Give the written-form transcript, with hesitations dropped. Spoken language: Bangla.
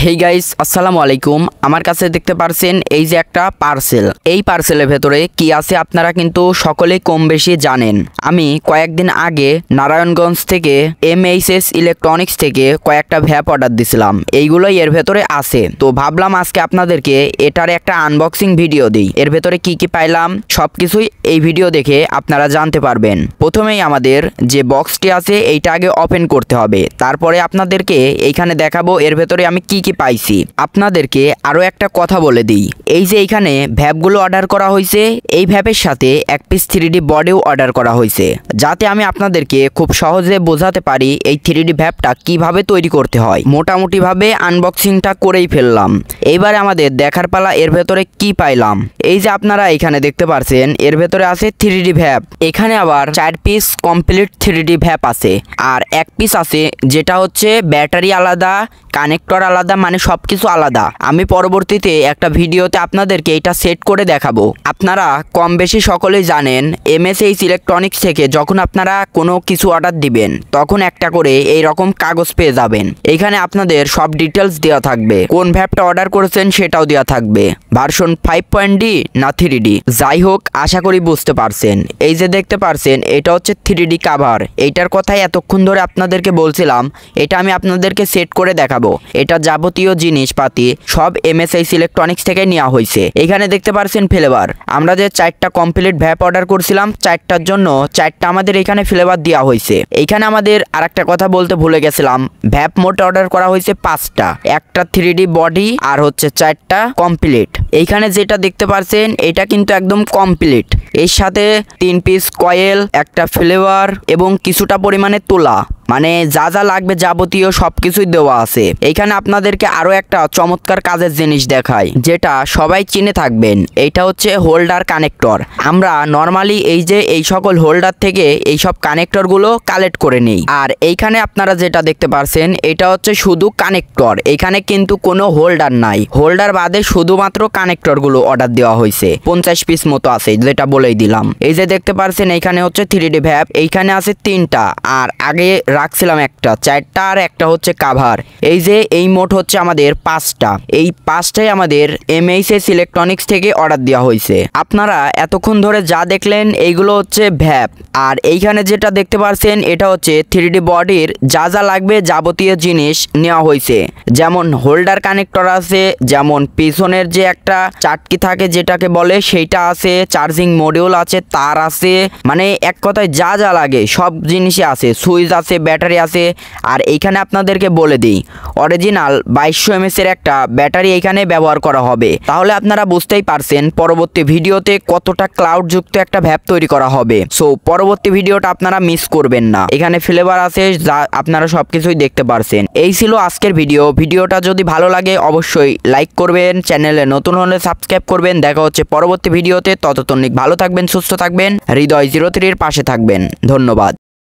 হেই গাইস, আসসালামু আলাইকুম। আমার কাছে দেখতে পারছেন এই যে একটা পার্সেল। এই পার্সেলের ভেতরে কি আছে আপনারা কিন্তু সকলেই কম বেশি জানেন। আমি কয়েকদিন আগে নারায়ণগঞ্জ থেকে MHS ইলেকট্রনিক্স থেকে কয়েকটা ভ্যাপ অর্ডার দিছিলাম। এইগুলোই এর ভেতরে আছে। তো ভাবলাম আজকে আপনাদেরকে এটার একটা আনবক্সিং ভিডিও দিই। এর ভেতরে কি কি পাইলাম সবকিছুই এই ভিডিও দেখে আপনারা জানতে পারবেন। প্রথমেই আমাদের যে বক্সটি আছে এইটা আগে ওপেন করতে হবে, তারপরে আপনাদেরকে এইখানে দেখাবো এর ভেতরে আমি কি কি পাইছি। আপনাদেরকে আরো একটা কথা বলে দিই, এই যে এইখানে ভ্যাপগুলো অর্ডার করা হয়েছে, এই ভ্যাপের সাথে এক পিস 3D বডিও অর্ডার করা হয়েছে, যাতে আমি আপনাদেরকে খুব সহজে বোঝাতে পারি এই 3D ভ্যাপটা কিভাবে তৈরি করতে হয়। মোটামুটি ভাবে আনবক্সিংটা করেই ফেললাম। এইবারে আমাদের দেখার পালা এর ভেতরে কি পাইলাম। এই যে আপনারা এখানে দেখতে পারছেন এর ভেতরে আছে 3D ভ্যাপ। এখানে আবার 4 পিস কমপ্লিট 3D ভ্যাপ আছে, আর এক পিস আছে যেটা হচ্ছে ব্যাটারি আলাদা, কানেক্টর আলাদা, মানে সবকিছু আলাদা। আমি পরবর্তীতে একটা ভিডিওতে আপনাদেরকে এটা সেট করে দেখাবো। আপনারা কম বেশি সকলেই জানেন MHS ইলেকট্রনিক্স থেকে যখন আপনারা কোনো কিছু অর্ডার দিবেন তখন একটা করে এই রকম কাগজ পেয়ে যাবেন। এখানে আপনাদের সব ডিটেলস দেওয়া থাকবে, কোন ভ্যাপটা অর্ডার করেছেন সেটাও দেওয়া থাকবে, ভার্সন 5.D না 3D। যাই হোক, আশা করি বুঝতে পারছেন। এই যে দেখতে পারছেন এটা হচ্ছে 3D কাভার। এইটার কথাই এতক্ষণ ধরে আপনাদেরকে বলছিলাম, এটা আমি আপনাদেরকে সেট করে দেখাবো। এটা যাবতীয় জিনিসপাতি সব MHS ইলেকট্রনিক্স থেকে নেওয়া হয়েছে। এখানে দেখতে পারছেন ফ্লেভার। আমরা যে 4টা কমপ্লিট ভ্যাপ অর্ডার করছিলাম 4টার জন্য 4টা আমাদের এখানে ফ্লেভার দেওয়া হয়েছে। এইখানে আমাদের আরেকটা কথা বলতে ভুলে গেছিলাম, ভ্যাপ মোট অর্ডার করা হয়েছে 5টা, একটা 3D বডি আর হচ্ছে 4টা কমপ্লিট। এইখানে যেটা দেখতে পারছেন এটা কিন্তু একদম কমপ্লিট। এর সাথে 3 পিস কয়েল, একটা ফ্লেভার এবং কিছুটা পরিমাণে তোলা, মানে যা যা লাগবে যাবতীয় সবকিছুই দেওয়া আছে। এইখানে আপনাদেরকে আরো একটা চমৎকার কাজের জিনিস দেখাই, যেটা সবাই চিনে থাকবেন। এইটা হচ্ছে হোল্ডার কানেক্টর। আমরা নর্মালি এই যে এই সকল হোল্ডার থেকে এই সব কানেক্টর গুলো কালেক্ট করে নিই, আর এইখানে আপনারা যেটা দেখতে পারছেন এটা হচ্ছে শুধু কানেক্টর। এইখানে কিন্তু কোনো হোল্ডার নাই, হোল্ডার বাদে শুধুমাত্র কানেক্টর গুলো অর্ডার দেওয়া হয়েছে। 50 পিস মতো আছে, যেটা বলেই দিলাম। এই যে দেখতে পারছেন এইখানে হচ্ছে 3D ভ্যাপ। এইখানে আছে 3টা, আর আগে রাখছিলাম একটা 4টা, আর একটা হচ্ছে কাভার। এই যে এই মোট হচ্ছে আমাদের 5টা। এই 5টাই আমাদের MHS ইলেকট্রনিক্স থেকে অর্ডার দেওয়া হয়েছে। আপনারা এতক্ষণ ধরে যা দেখলেন এইগুলো হচ্ছে ভ্যাপ, আর এইখানে যেটা দেখতে পাচ্ছেন এটা হচ্ছে 3D বডির যা যা লাগবে যাবতীয় জিনিস নেওয়া হয়েছে। যেমন হোল্ডার কানেক্টর আছে, যেমন পিছনের যে একটা চাটকি থাকে যেটাকে বলে সেইটা আছে, চার্জিং মডিউল আছে, তার আছে, মানে এক কথায় যা যা লাগে সব জিনিসই আছে, সুইচ আছে, ব্যাটারি আছে। আর এইখানে আপনাদেরকে বলে দিই, অরিজিনাল 2200 mAh এর একটা ব্যাটারি এইখানে ব্যবহার করা হবে। তাহলে আপনারা বুঝতেই পারছেন পরবর্তী ভিডিওতে কতটা ক্লাউড যুক্ত একটা ভ্যাপ তৈরি করা হবে। সো পরবর্তী ভিডিওটা আপনারা মিস করবেন না। এখানে ফ্লেভার আছে, যা আপনারা সবকিছুই দেখতে পারছেন। এই ছিল আজকের ভিডিওটা যদি ভালো লাগে অবশ্যই লাইক করবেন, চ্যানেলে নতুন হলে সাবস্ক্রাইব করবেন। দেখা হচ্ছে পরবর্তী ভিডিওতে। ততক্ষণ ভালো থাকবেন, সুস্থ থাকবেন, হৃদয় 03 এর পাশে থাকবেন। ধন্যবাদ।